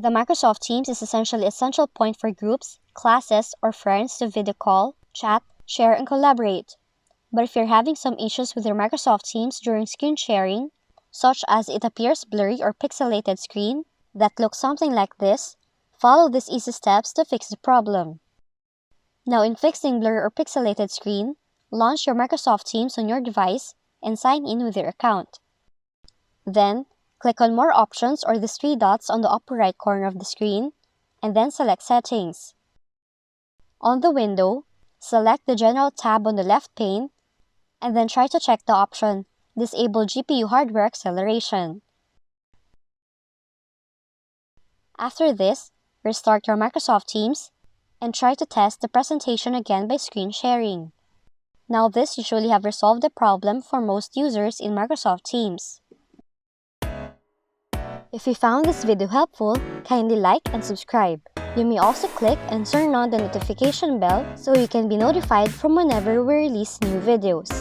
The Microsoft Teams is essentially a central point for groups, classes, or friends to video call, chat, share, and collaborate. But if you're having some issues with your Microsoft Teams during screen sharing, such as it appears blurry or pixelated screen that looks something like this, follow these easy steps to fix the problem. Now, in fixing blurry or pixelated screen, launch your Microsoft Teams on your device and sign in with your account. Then, click on More Options or the three dots on the upper right corner of the screen, and then select Settings. On the window, select the General tab on the left pane, and then try to check the option Disable GPU Hardware Acceleration. After this, restart your Microsoft Teams and try to test the presentation again by screen sharing. Now this usually have resolved the problem for most users in Microsoft Teams. If you found this video helpful, kindly like and subscribe. You may also click and turn on the notification bell so you can be notified from whenever we release new videos.